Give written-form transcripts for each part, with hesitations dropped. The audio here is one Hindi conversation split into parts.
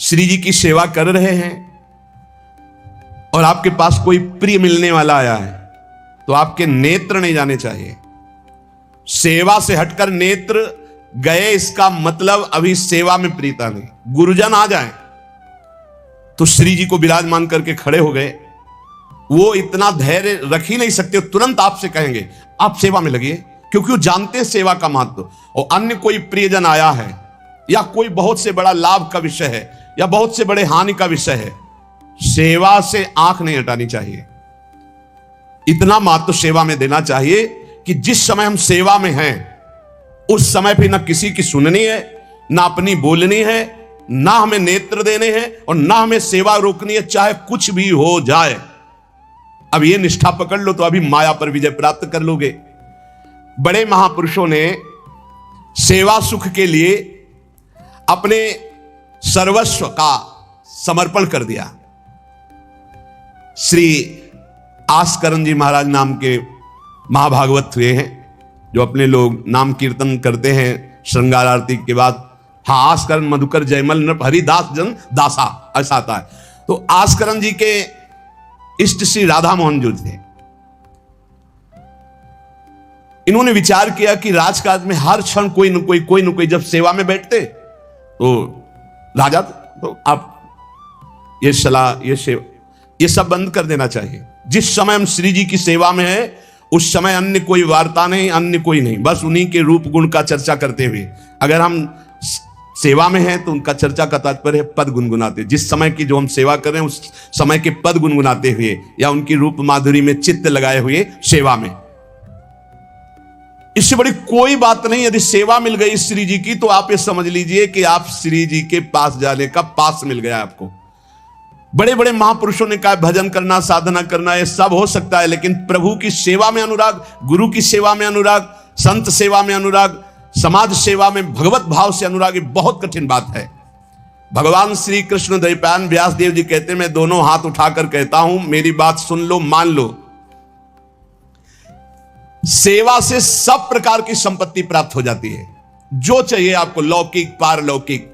श्री जी की सेवा कर रहे हैं और आपके पास कोई प्रिय मिलने वाला आया है, तो आपके नेत्र नहीं जाने चाहिए। सेवा से हटकर नेत्र गए, इसका मतलब अभी सेवा में प्रीता नहीं। गुरुजन आ जाएं तो श्री जी को विराजमान करके खड़े हो गए। वो इतना धैर्य रख ही नहीं सकते, तुरंत आपसे कहेंगे आप सेवा में लगिए, क्योंकि वो जानते हैं सेवा का महत्व। और अन्य कोई प्रियजन आया है या कोई बहुत से बड़ा लाभ का विषय है या बहुत से बड़े हानि का विषय है, सेवा से आंख नहीं हटानी चाहिए। इतना महत्व सेवा में देना चाहिए कि जिस समय हम सेवा में हैं उस समय भी ना किसी की सुननी है, ना अपनी बोलनी है, ना हमें नेत्र देने हैं और ना हमें सेवा रोकनी है, चाहे कुछ भी हो जाए। अब ये निष्ठा पकड़ लो तो अभी माया पर विजय प्राप्त कर लोगे। बड़े महापुरुषों ने सेवा सुख के लिए अपने सर्वस्व का समर्पण कर दिया। श्री आस्करण जी महाराज नाम के महाभागवत हुए हैं, जो अपने लोग नाम कीर्तन करते हैं श्रृंगार आरती के बाद। हाँ, आस्करण मधुकर जयमल नृप हरिदास जन दासा, ऐसा आता है। तो आस्करण जी के इष्ट श्री राधा मोहन जी थे। इन्होंने विचार किया कि राजकाज में हर क्षण कोई न कोई जब सेवा में बैठते तो राजा, तो आप ये सलाह ये सब बंद कर देना चाहिए। जिस समय हम श्री जी की सेवा में है उस समय अन्य कोई वार्ता नहीं, अन्य कोई नहीं, बस उन्हीं के रूप गुण का चर्चा करते हुए। अगर हम सेवा में हैं तो उनका चर्चा का तात्पर्य है पद गुनगुनाते, जिस समय की जो हम सेवा कर रहे हैं उस समय के पद गुनगुनाते हुए या उनकी रूप माधुरी में चित्त लगाए हुए सेवा में। इससे बड़ी कोई बात नहीं। यदि सेवा मिल गई श्री जी की तो आप ये समझ लीजिए कि आप श्री जी के पास जाने का पास मिल गया आपको। बड़े बड़े महापुरुषों ने कहा भजन करना, साधना करना, ये सब हो सकता है, लेकिन प्रभु की सेवा में अनुराग, गुरु की सेवा में अनुराग, संत सेवा में अनुराग, समाज सेवा में भगवत भाव से अनुराग, ये बहुत कठिन बात है। भगवान श्री कृष्ण द्वैपायन व्यास देव जी कहते हैं, मैं दोनों हाथ उठाकर कहता हूं, मेरी बात सुन लो, मान लो। सेवा से सब प्रकार की संपत्ति प्राप्त हो जाती है, जो चाहिए आपको, लौकिक पारलौकिक।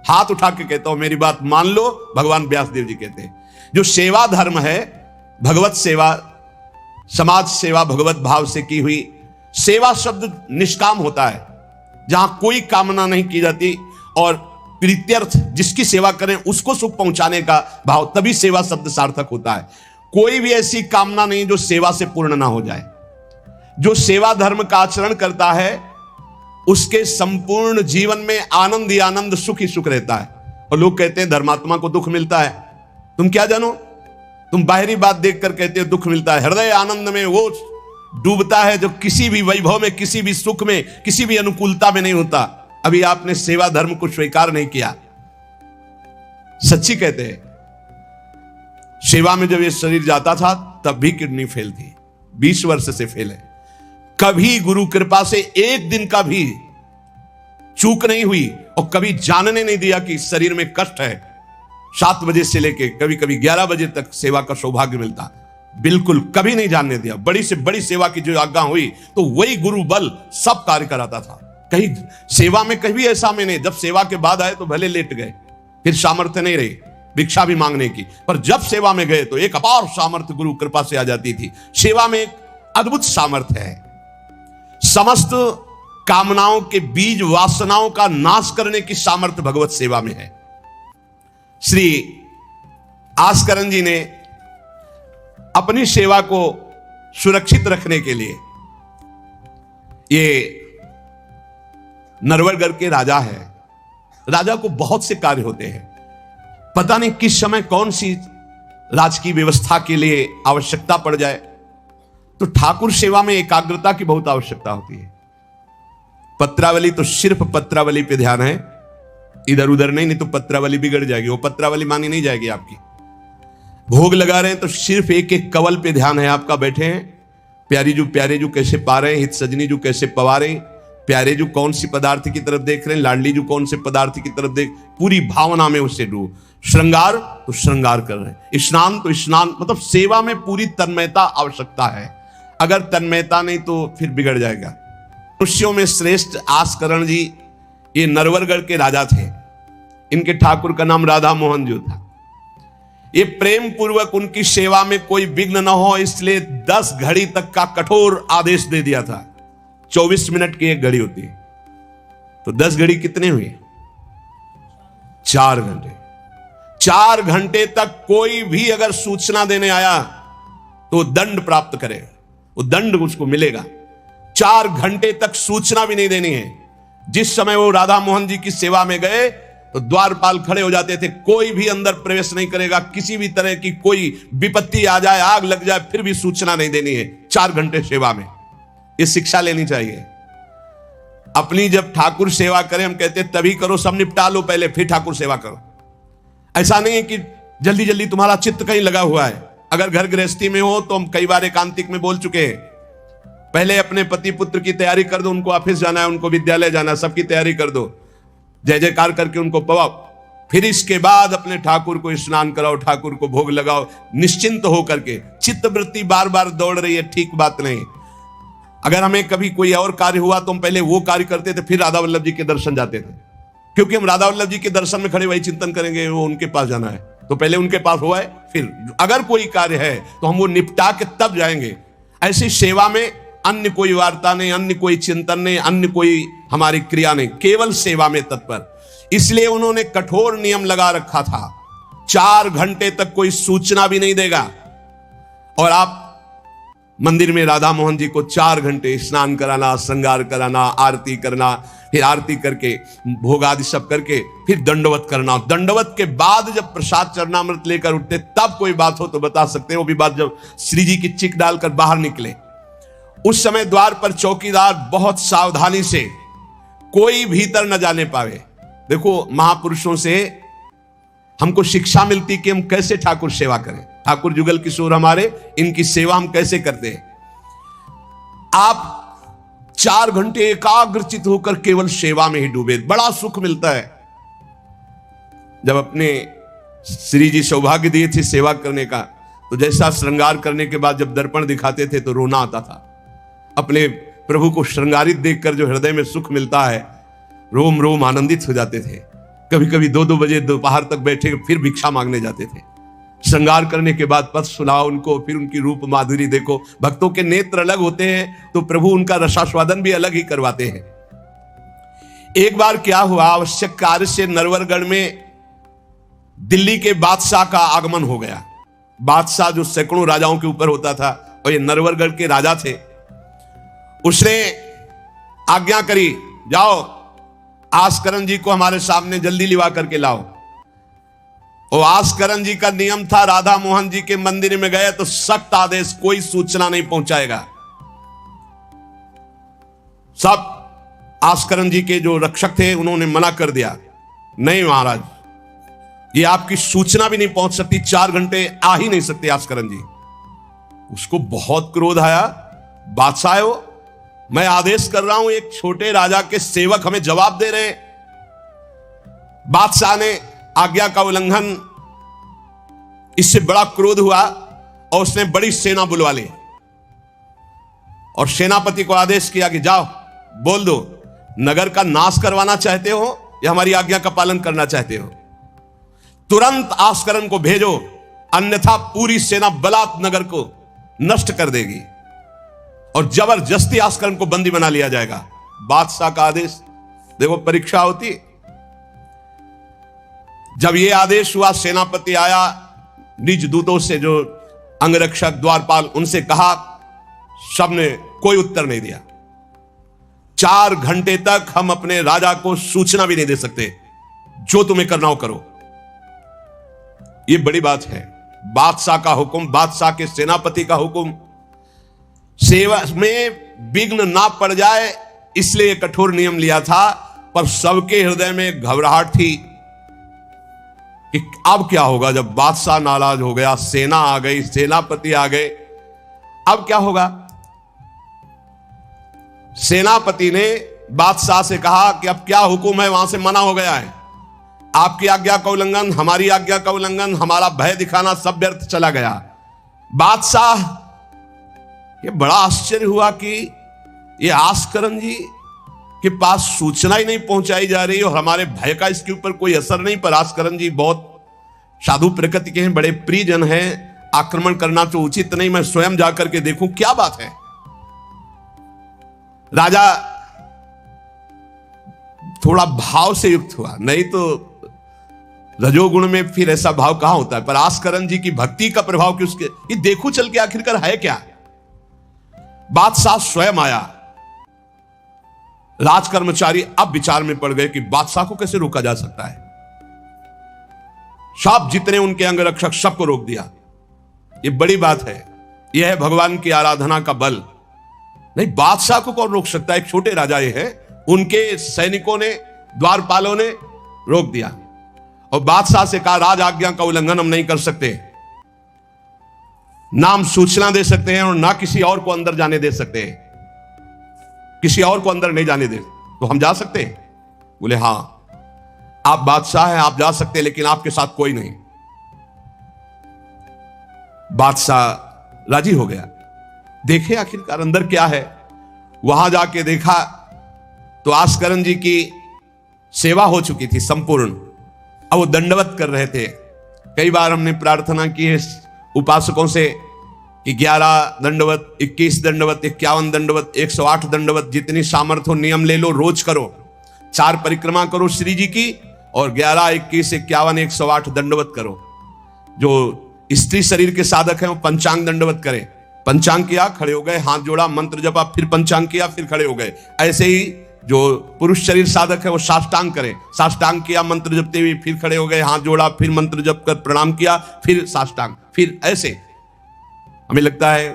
हाथ उठा के कहता हूं, मेरी बात मान लो। भगवान व्यास देव जी कहते हैं जो सेवा धर्म है, भगवत सेवा, समाज सेवा, भगवत भाव से की हुई सेवा, शब्द निष्काम होता है, जहां कोई कामना नहीं की जाती और प्रीत्यर्थ, जिसकी सेवा करें उसको सुख पहुंचाने का भाव, तभी सेवा शब्द सार्थक होता है। कोई भी ऐसी कामना नहीं जो सेवा से पूर्ण ना हो जाए। जो सेवा धर्म का आचरण करता है उसके संपूर्ण जीवन में आनंद ही आनंद, सुख ही सुख रहता है। और लोग कहते हैं धर्मात्मा को दुख मिलता है। तुम क्या जानो, तुम बाहरी बात देखकर कहते हो दुख मिलता है। हृदय आनंद में वो डूबता है जो किसी भी वैभव में, किसी भी सुख में, किसी भी अनुकूलता में नहीं होता। अभी आपने सेवा धर्म को स्वीकार नहीं किया। सच्ची कहते हैं, सेवा में जब ये शरीर जाता था तब भी किडनी फेल थी, 20 वर्ष से फेल है। कभी गुरु कृपा से एक दिन का भी चूक नहीं हुई और कभी जानने नहीं दिया कि शरीर में कष्ट है। 7 बजे से लेके कभी कभी 11 बजे तक सेवा का सौभाग्य मिलता, बिल्कुल कभी नहीं जानने दिया। बड़ी से बड़ी सेवा की जो आज्ञा हुई तो वही गुरु बल सब कार्य कराता था। कहीं सेवा में कभी ऐसा में नहीं, जब सेवा के बाद आए तो भले लेट गए, फिर सामर्थ्य नहीं रही भिक्षा भी मांगने की, पर जब सेवा में गए तो एक अपार सामर्थ्य गुरु कृपा से आ जाती थी। सेवा में एक अद्भुत सामर्थ्य है। समस्त कामनाओं के बीज, वासनाओं का नाश करने की सामर्थ्य भगवत सेवा में है। श्री आस्करण जी ने अपनी सेवा को सुरक्षित रखने के लिए, ये नरवरगढ़ के राजा है, राजा को बहुत से कार्य होते हैं, पता नहीं किस समय कौन सी राजकीय व्यवस्था के लिए आवश्यकता पड़ जाए, तो ठाकुर सेवा में एकाग्रता की बहुत आवश्यकता होती है। पत्रावली तो सिर्फ पत्रावली पे ध्यान है, इधर उधर नहीं तो पत्रावली बिगड़ जाएगी, वो पत्रावली मानी नहीं जाएगी आपकी। भोग लगा रहे हैं तो सिर्फ एक एक कवल पे ध्यान है आपका, बैठे हैं, प्यारे जू कैसे पा रहे हैं, हित सजनी जू कैसे पवा रहे हैं, प्यारे जू कौन सी पदार्थ की तरफ देख रहे हैं, लाडली जू कौन से पदार्थ की तरफ देख, पूरी भावना में उससे डूब। श्रृंगार तो श्रृंगार कर रहे हैं, स्नान तो स्नान, मतलब सेवा में पूरी तन्मयता आवश्यकता है। अगर तन्मयता नहीं तो फिर बिगड़ जाएगा। मनुष्यों में श्रेष्ठ आस्करण जी ये नरवरगढ़ के राजा थे। इनके ठाकुर का नाम राधा मोहन जो था। ये प्रेम पूर्वक उनकी सेवा में कोई विघ्न न हो इसलिए 10 घड़ी तक का कठोर आदेश दे दिया था। 24 मिनट की एक घड़ी होती है, तो 10 घड़ी कितने हुए? 4 घंटे। 4 घंटे तक कोई भी अगर सूचना देने आया तो दंड प्राप्त करेगा, वो दंड उसको मिलेगा। 4 घंटे तक सूचना भी नहीं देनी है। जिस समय वो राधा मोहन जी की सेवा में गए तो द्वारपाल खड़े हो जाते थे, कोई भी अंदर प्रवेश नहीं करेगा। किसी भी तरह की कोई विपत्ति आ जाए, आग लग जाए, फिर भी सूचना नहीं देनी है। 4 घंटे सेवा में ये शिक्षा लेनी चाहिए। अपनी जब ठाकुर सेवा करें, हम कहते तभी करो, सब निपटा लो पहले फिर ठाकुर सेवा करो। ऐसा नहीं है कि जल्दी जल्दी तुम्हारा चित्त कहीं लगा हुआ है। अगर घर गृहस्थी में हो तो हम कई बार एकांतिक में बोल चुके हैं, पहले अपने पति पुत्र की तैयारी कर दो। उनको ऑफिस जाना है, उनको विद्यालय जाना है, सबकी तैयारी कर दो, जय जयकार करके उनको पवाओ। फिर इसके बाद अपने ठाकुर को स्नान कराओ, ठाकुर को भोग लगाओ, निश्चिंत हो करके। चित्त वृत्ति बार बार दौड़ रही है, ठीक बात नहीं। अगर हमें कभी कोई और कार्य हुआ तो हम पहले वो कार्य करते थे, फिर राधा वल्लभ जी के दर्शन जाते थे, क्योंकि हम राधा वल्लभ जी के दर्शन में खड़े वही चिंतन करेंगे, वो उनके पास जाना है तो पहले उनके पास हुआ है, फिर अगर कोई कार्य है तो हम वो निपटा के तब जाएंगे। ऐसी सेवा में अन्य कोई वार्ता नहीं, अन्य कोई चिंतन नहीं, अन्य कोई हमारी क्रिया नहीं, केवल सेवा में तत्पर। इसलिए उन्होंने कठोर नियम लगा रखा था, 4 घंटे तक कोई सूचना भी नहीं देगा। और आप मंदिर में राधा मोहन जी को 4 घंटे स्नान कराना, श्रृंगार कराना, आरती करना, फिर आरती करके भोग आदि सब करके फिर दंडवत करना। दंडवत के बाद जब प्रसाद चरणामृत लेकर उठते तब कोई बात हो तो बता सकते हैं। वो भी बात जब श्री जी की चिक डालकर बाहर निकले, उस समय द्वार पर चौकीदार बहुत सावधानी से कोई भीतर न जाने पावे। देखो, महापुरुषों से हमको शिक्षा मिलती कि हम कैसे ठाकुर सेवा करें। ठाकुर जुगल किशोर हमारे, इनकी सेवा हम कैसे करते हैं। आप 4 घंटे एकाग्रचित होकर केवल सेवा में ही डूबे, बड़ा सुख मिलता है। जब अपने श्री जी सौभाग्य दिए थे सेवा करने का, तो जैसा श्रृंगार करने के बाद जब दर्पण दिखाते थे तो रोना आता था। अपने प्रभु को श्रृंगारित देखकर जो हृदय में सुख मिलता है, रोम रोम आनंदित हो जाते थे। कभी कभी 2-2 बजे दोपहर तक बैठे फिर भिक्षा मांगने जाते थे। श्रृंगार करने के बाद पद सुनाओ उनको, फिर उनकी रूप माधुरी देखो। भक्तों के नेत्र अलग होते हैं तो प्रभु उनका रसास्वादन भी अलग ही करवाते हैं। एक बार क्या हुआ, आवश्यक कार्य से नरवरगढ़ में दिल्ली के बादशाह का आगमन हो गया। बादशाह जो सैकड़ों राजाओं के ऊपर होता था, और ये नरवरगढ़ के राजा थे। उसने आज्ञा करी, जाओ आस्करण जी को हमारे सामने जल्दी लिवा करके लाओ। और आस्करण जी का नियम था, राधा मोहन जी के मंदिर में गए तो सख्त आदेश, कोई सूचना नहीं पहुंचाएगा। सब आस्करण जी के जो रक्षक थे उन्होंने मना कर दिया, नहीं महाराज, ये आपकी सूचना भी नहीं पहुंच सकती, 4 घंटे आ ही नहीं सकते आस्करण जी। उसको बहुत क्रोध आया, बादशाह हो, मैं आदेश कर रहा हूं, एक छोटे राजा के सेवक हमें जवाब दे रहे। बादशाह ने आज्ञा का उल्लंघन, इससे बड़ा क्रोध हुआ और उसने बड़ी सेना बुलवा ली और सेनापति को आदेश किया कि जाओ बोल दो, नगर का नाश करवाना चाहते हो या हमारी आज्ञा का पालन करना चाहते हो। तुरंत आस्करण को भेजो, अन्यथा पूरी सेना बलात् नगर को नष्ट कर देगी और जबरदस्ती आस्करण को बंदी बना लिया जाएगा। बादशाह का आदेश, देखो परीक्षा होती। जब यह आदेश हुआ, सेनापति आया, निज दूतों से जो अंगरक्षक द्वारपाल, उनसे कहा, सबने कोई उत्तर नहीं दिया। 4 घंटे तक हम अपने राजा को सूचना भी नहीं दे सकते, जो तुम्हें करना हो करो। यह बड़ी बात है, बादशाह का हुक्म, बादशाह के सेनापति का हुक्म। सेवा में विघ्न ना पड़ जाए इसलिए कठोर नियम लिया था, पर सबके हृदय में घबराहट थी कि अब क्या होगा। जब बादशाह नाराज हो गया, सेना आ गई, सेनापति आ गए, अब क्या होगा। सेनापति ने बादशाह से कहा कि अब क्या हुक्म है, वहां से मना हो गया है, आपकी आज्ञा का उल्लंघन, हमारी आज्ञा का उल्लंघन, हमारा भय दिखाना सब व्यर्थ चला गया। बादशाह ये बड़ा आश्चर्य हुआ कि ये आस्करण जी के पास सूचना ही नहीं पहुंचाई जा रही और हमारे भय का इसके ऊपर कोई असर नहीं। पराशकरण जी बहुत साधु प्रकृति के हैं, बड़े प्रियजन हैं, आक्रमण करना तो उचित नहीं, मैं स्वयं जाकर के देखूं क्या बात है। राजा थोड़ा भाव से युक्त हुआ, नहीं तो रजोगुण में फिर ऐसा भाव कहां होता है। पराशकरण जी की भक्ति का प्रभाव कि उसके ये देखो चल के आखिरकार है क्या। बादशाह स्वयं आया। राजकर्मचारी अब विचार में पड़ गए कि बादशाह को कैसे रोका जा सकता है। सब जितने उनके अंगरक्षक सबको रोक दिया। ये बड़ी बात है, यह है भगवान की आराधना का बल। नहीं, बादशाह को कौन रोक सकता है, एक छोटे राजा ये है, उनके सैनिकों ने, द्वारपालों ने रोक दिया और बादशाह से कहा राज आज्ञा का उल्लंघन हम नहीं कर सकते, नाम सूचना दे सकते हैं और ना किसी और को अंदर जाने दे सकते हैं, किसी और को अंदर नहीं जाने दे तो हम जा सकते हैं। बोले हां आप बादशाह हैं, आप जा सकते हैं, लेकिन आपके साथ कोई नहीं। बादशाह राजी हो गया। देखे आखिरकार अंदर क्या है। वहां जाके देखा तो आस्करण जी की सेवा हो चुकी थी संपूर्ण। अब वो दंडवत कर रहे थे। कई बार हमने प्रार्थना की है उपासकों से कि 11 दंडवत, 21 दंडवत, 51 दंडवत, 108 दंडवत, जितनी सामर्थ्य हो नियम ले लो, रोज करो। 4 परिक्रमा करो श्री जी की और 11, 21, 51, 108 दंडवत करो। जो स्त्री शरीर के साधक हैं वो पंचांग दंडवत करें। पंचांग किया, खड़े हो गए, हाथ जोड़ा, मंत्र जपा, फिर पंचांग किया, फिर खड़े हो गए। ऐसे ही जो पुरुष शरीर साधक है वो साष्टांग करें। साष्टांग किया मंत्र जपते हुए, फिर खड़े हो गए, हाथ जोड़ा, फिर मंत्र जप कर प्रणाम किया, फिर साष्टांग, फिर ऐसे। हमें लगता है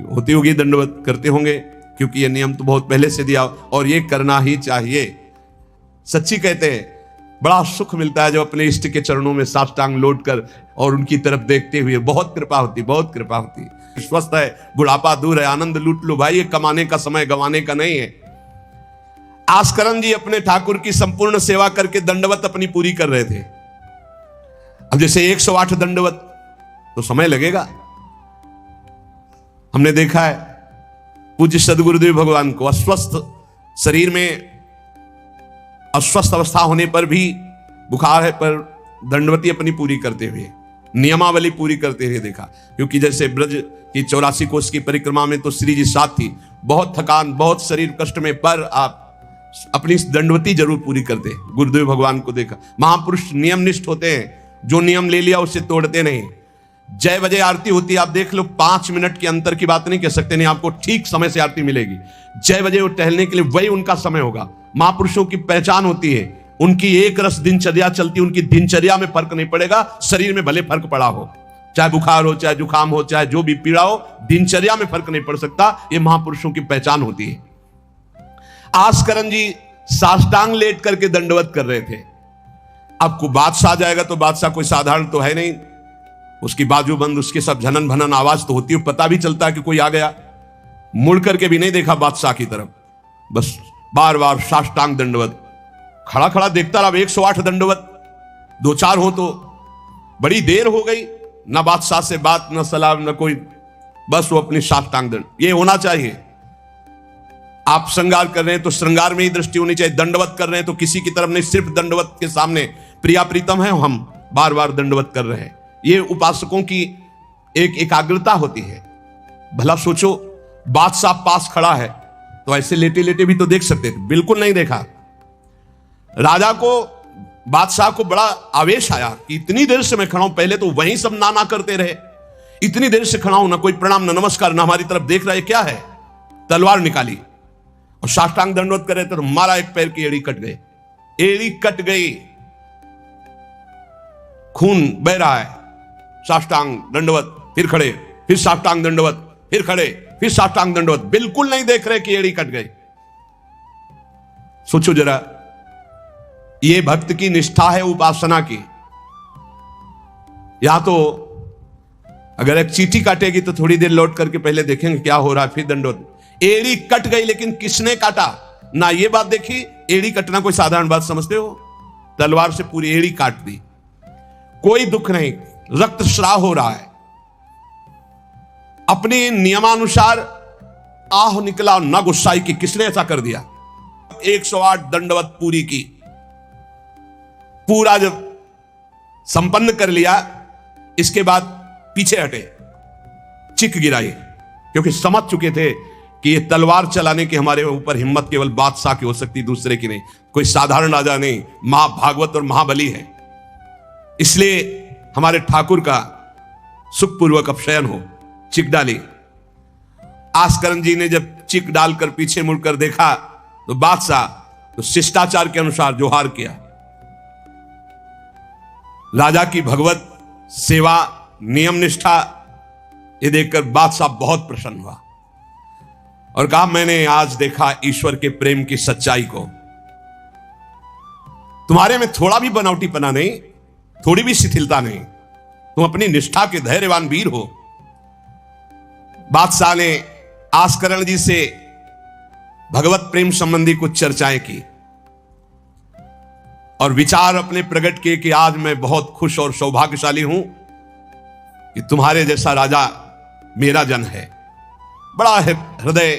होती होगी दंडवत, करते होंगे, क्योंकि ये नियम तो बहुत पहले से दिया और ये करना ही चाहिए। सच्ची कहते हैं बड़ा सुख मिलता है जब अपने इष्ट के चरणों में साष्टांग लौट कर और उनकी तरफ देखते हुए। बहुत कृपा होती, बहुत कृपा होती। स्वस्थ है, बुढ़ापा दूर है, आनंद लूट लो भाई, ये कमाने का समय गंवाने का नहीं है। आस्करण जी अपने ठाकुर की संपूर्ण सेवा करके दंडवत अपनी पूरी कर रहे थे। अब जैसे 108 दंडवत तो समय लगेगा। हमने देखा है पूज्य सदगुरुदेव भगवान को अस्वस्थ शरीर में, अस्वस्थ अवस्था होने पर भी, बुखार है पर दंडवती अपनी पूरी करते हुए, नियमावली पूरी करते हुए देखा। क्योंकि जैसे ब्रज की 84 कोस की परिक्रमा में तो श्री जी साथ थी, बहुत थकान, बहुत शरीर कष्ट में, पर आप अपनी दंडवती जरूर पूरी करते। गुरुदेव भगवान को देखा। महापुरुष नियमनिष्ठ होते हैं, जो नियम ले लिया उसे तोड़ते नहीं। जय बजे आरती होती है, आप देख लो, 5 मिनट के अंतर की बात नहीं कह सकते, नहीं आपको ठीक समय से आरती मिलेगी। जय बजे वो टहलने के लिए वही उनका समय होगा। महापुरुषों की पहचान होती है, उनकी एक रस दिनचर्या चलती, उनकी दिनचर्या में फर्क नहीं पड़ेगा, शरीर में भले फर्क पड़ा हो, चाहे बुखार हो, चाहे जुकाम हो, चाहे जो भी पीड़ा हो, दिनचर्या में फर्क नहीं पड़ सकता। ये महापुरुषों की पहचान होती है। आस्करण जी साष्टांग लेट करके दंडवत कर रहे थे। अब को बादशाह जाएगा तो बादशाह कोई साधारण तो है नहीं, उसकी बाजू बंद, उसके सब झनन भनन आवाज तो होती है, पता भी चलता है कि कोई आ गया। मुड़ करके भी नहीं देखा बादशाह की तरफ, बस बार बार साष्टांग दंडवत, खड़ा खड़ा देखता रहा। 108 दंडवत, 2-4 हो तो बड़ी देर हो गई, ना बादशाह से बात, ना सलाम, ना कोई, बस वो अपनी साष्टांग दंड। ये होना चाहिए। आप श्रृंगार कर रहे हैं तो श्रृंगार में ही दृष्टि होनी चाहिए। दंडवत कर रहे हैं तो किसी की तरफ नहीं, सिर्फ दंडवत के सामने प्रिया प्रीतम है, हम बार बार दंडवत कर रहे हैं। ये उपासकों की एक एकाग्रता होती है। भला सोचो बादशाह पास खड़ा है तो ऐसे लेटे लेटे भी तो देख सकते थे, बिल्कुल नहीं देखा। राजा को, बादशाह को बड़ा आवेश आया कि इतनी देर से मैं खड़ा हूं, पहले तो वहीं सब नाना करते रहे, इतनी देर से खड़ा हूं, ना कोई प्रणाम, ना नमस्कार, ना हमारी तरफ देख रहा है, क्या है। तलवार निकाली और साष्टांग दंडवत कर रहे थे तो मारा, एक पैर की एड़ी कट गई, एड़ी कट गई, खून बह रहा है। साष्टांग दंडवत, फिर खड़े, फिर साष्टांग दंडवत, फिर खड़े, फिर साष्टांग दंडवत, बिल्कुल नहीं देख रहे कि एड़ी कट गई। सोचो जरा, ये भक्त की निष्ठा है उपासना की। या तो अगर एक चींटी काटेगी तो थोड़ी देर लौट करके पहले देखेंगे क्या हो रहा है, फिर दंडवत। एड़ी कट गई, लेकिन किसने काटा, ना ये बात देखी। एड़ी कटना कोई साधारण बात समझते हो, तलवार से पूरी एड़ी काट दी, कोई दुख नहीं, रक्तस्राव हो रहा है। अपने नियमानुसार आह निकला, ना गुस्साई कि किसने ऐसा कर दिया। 108 दंडवत पूरी की। पूरा जब संपन्न कर लिया, इसके बाद पीछे हटे, चिक गिराई, क्योंकि समझ चुके थे कि ये तलवार चलाने की हमारे ऊपर हिम्मत केवल बादशाह की हो सकती, दूसरे की नहीं। कोई साधारण राजा नहीं, महाभागवत और महाबली है। इसलिए हमारे ठाकुर का सुखपूर्वक अपशयन हो। चिक डाली। आस्करण जी ने जब चिक डालकर पीछे मुड़कर देखा तो बादशाह तो शिष्टाचार के अनुसार जोहार किया। राजा की भगवत सेवा, नियम निष्ठा, ये देखकर बादशाह बहुत प्रसन्न हुआ और कहा, मैंने आज देखा ईश्वर के प्रेम की सच्चाई को। तुम्हारे में थोड़ा भी बनावटीपना नहीं, थोड़ी भी शिथिलता नहीं, तुम अपनी निष्ठा के धैर्यवान वीर हो। बादशाह ने आस्करण जी से भगवत प्रेम संबंधी कुछ चर्चाएं की और विचार अपने प्रकट किए कि आज मैं बहुत खुश और सौभाग्यशाली हूं कि तुम्हारे जैसा राजा मेरा जन है। बड़ा हृदय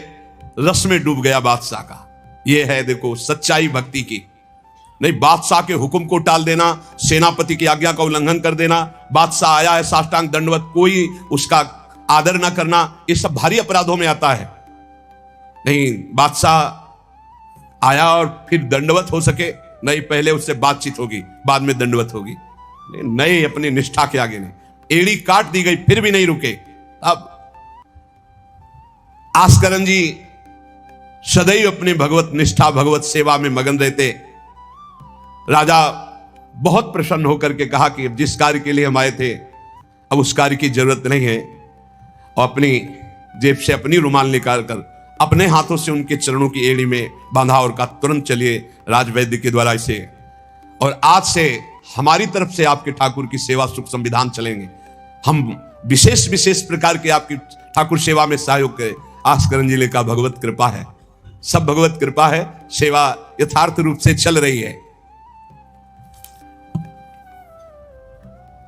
रस में डूब गया बादशाह का। यह है देखो सच्चाई भक्ति की। नहीं बादशाह के हुक्म को टाल देना, सेनापति की आज्ञा का उल्लंघन कर देना, बादशाह आया है साष्टांग दंडवत, कोई उसका आदर ना करना, ये सब भारी अपराधों में आता है। नहीं, बादशाह आया और फिर दंडवत हो सके नहीं, पहले उससे बातचीत होगी, बाद में दंडवत होगी। नहीं, अपनी निष्ठा के आगे नहीं। एड़ी काट दी गई फिर भी नहीं रुके। अब आस्करण जी सदैव अपने भगवत निष्ठा, भगवत सेवा में मगन रहते। राजा बहुत प्रसन्न होकर के कहा कि अब जिस कार्य के लिए हम आए थे अब उस कार्य की जरूरत नहीं है, और अपनी जेब से अपनी रुमाल निकालकर अपने हाथों से उनके चरणों की एड़ी में बांधा और कहा, तुरंत चलिए राजवैद्य के द्वारा इसे, और आज से हमारी तरफ से आपके ठाकुर की सेवा सुख संविधान चलेंगे। हम विशेष विशेष प्रकार के आपकी ठाकुर सेवा में सहयोग करें। आस्करण जी ने कहा, भगवत कृपा है, सब भगवत कृपा है, सेवा यथार्थ रूप से चल रही है।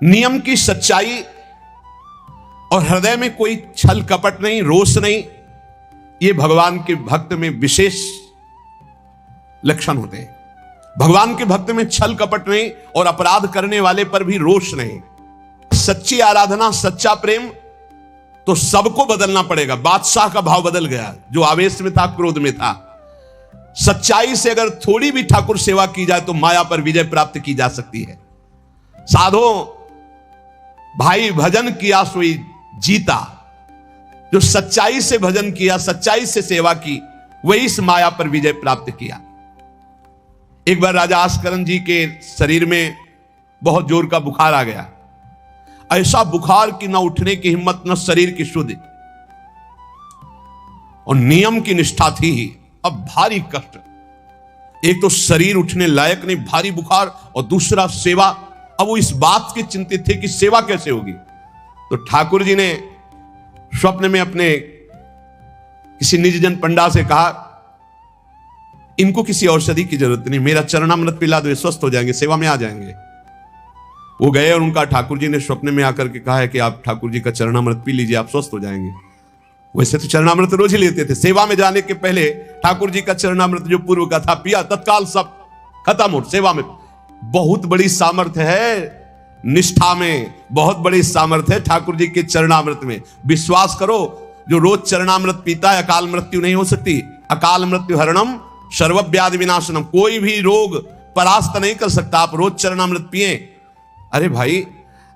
नियम की सच्चाई और हृदय में कोई छल कपट नहीं, रोष नहीं, ये भगवान के भक्त में विशेष लक्षण होते हैं। भगवान के भक्त में छल कपट नहीं और अपराध करने वाले पर भी रोष नहीं। सच्ची आराधना, सच्चा प्रेम, तो सबको बदलना पड़ेगा। बादशाह का भाव बदल गया, जो आवेश में था, क्रोध में था। सच्चाई से अगर थोड़ी भी ठाकुर सेवा की जाए तो माया पर विजय प्राप्त की जा सकती है। साधो भाई भजन किया सोई जीता, जो सच्चाई से भजन किया, सच्चाई से सेवा की, वही इस माया पर विजय प्राप्त किया। एक बार राजा आस्करण जी के शरीर में बहुत जोर का बुखार आ गया। ऐसा बुखार कि न उठने की हिम्मत, न शरीर की शुद्धि, और नियम की निष्ठा थी ही। अब भारी कष्ट, एक तो शरीर उठने लायक नहीं, भारी बुखार, और दूसरा सेवा। अब वो इस बात के चिंतित थे कि सेवा कैसे होगी। तो ठाकुर जी ने स्वप्न में अपने किसी निजजन पंडा से कहा, इनको किसी औषधि की जरूरत नहीं, मेरा चरणामृत पिला दो, स्वस्थ हो जाएंगे, सेवा में आ जाएंगे। वो गए और उनका ठाकुर जी ने स्वप्न में आकर के कहा है कि आप ठाकुर जी का चरणामृत पी लीजिए, आप स्वस्थ हो जाएंगे। वैसे तो चरणामृत रोज ही लेते थे, सेवा में जाने के पहले ठाकुर जी का चरणामृत जो पूर्व का था पिया, तत्काल सब खत्म हो। सेवा में बहुत बड़ी सामर्थ्य है, निष्ठा में बहुत बड़ी सामर्थ्य है ठाकुर जी के चरणामृत में। विश्वास करो, जो रोज चरणामृत पीता है अकाल मृत्यु नहीं हो सकती। अकाल मृत्यु हरणम सर्वव्याधि विनाशनम, कोई भी रोग परास्त नहीं कर सकता। आप रोज चरणामृत पिए। अरे भाई,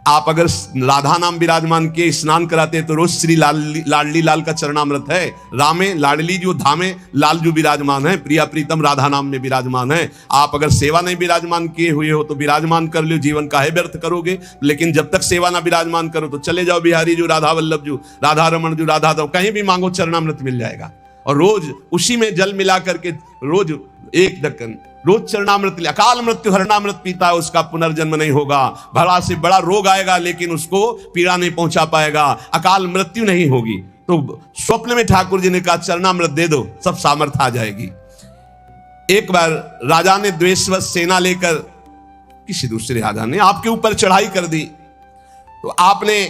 आप अगर राधा नाम विराजमान किए स्नान कराते हैं तो रोज श्री लाडली लाल का चरणामृत है। रामे लाडली जो धामे लाल जो विराजमान है, प्रिया प्रीतम राधा नाम में विराजमान है। आप अगर सेवा नहीं विराजमान किए हुए हो तो विराजमान कर लो, जीवन का है व्यर्थ करोगे। लेकिन जब तक सेवा ना विराजमान करो तो चले जाओ बिहारी जो, राधा वल्लभ जो, राधा रमन जो, राधा दो, कहीं भी मांगो चरणामृत मिल जाएगा। और रोज उसी में जल मिला करके रोज एक ढक्कन रोज चरणामृत। अकाल मृत्यु हरणामृत पीता है, उसका पुनर्जन्म नहीं होगा। बड़ा से बड़ा रोग आएगा लेकिन उसको पीड़ा नहीं पहुंचा पाएगा, अकाल मृत्यु नहीं होगी। तो स्वप्न में ठाकुर जी ने कहा चरणामृत दे दो, सब सामर्थ्य आ जाएगी। एक बार राजा ने द्वेषवश सेना लेकर, किसी दूसरे राजा ने आपके ऊपर चढ़ाई कर दी, तो आपने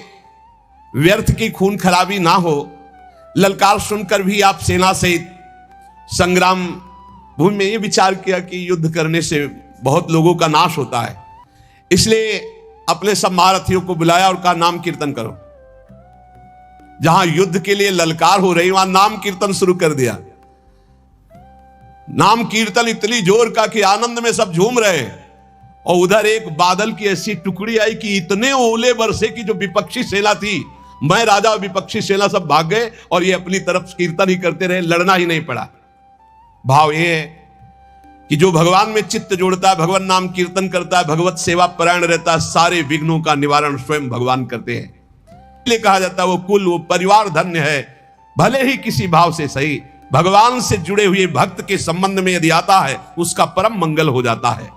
व्यर्थ की खून खराबी ना हो, ललकार सुनकर भी आप सेना सहित संग्राम भूमि में ये विचार किया कि युद्ध करने से बहुत लोगों का नाश होता है, इसलिए अपने सब महारथियों को बुलाया और कहा नाम कीर्तन करो। जहां युद्ध के लिए ललकार हो रही वहां नाम कीर्तन शुरू कर दिया। नाम कीर्तन इतनी जोर का कि आनंद में सब झूम रहे, और उधर एक बादल की ऐसी टुकड़ी आई कि इतने ओले बरसे कि जो विपक्षी सेना थी, मैं राजा और विपक्षी सेना सब भाग गए और ये अपनी तरफ कीर्तन ही करते रहे, लड़ना ही नहीं पड़ा। भाव ये है कि जो भगवान में चित्त जोड़ता है, भगवान नाम कीर्तन करता है, भगवत सेवा परायण रहता है, सारे विघ्नों का निवारण स्वयं भगवान करते हैं। इसलिए कहा जाता है वो कुल, वो परिवार धन्य है, भले ही किसी भाव से सही, भगवान से जुड़े हुए भक्त के संबंध में यदि आता है उसका परम मंगल हो जाता है।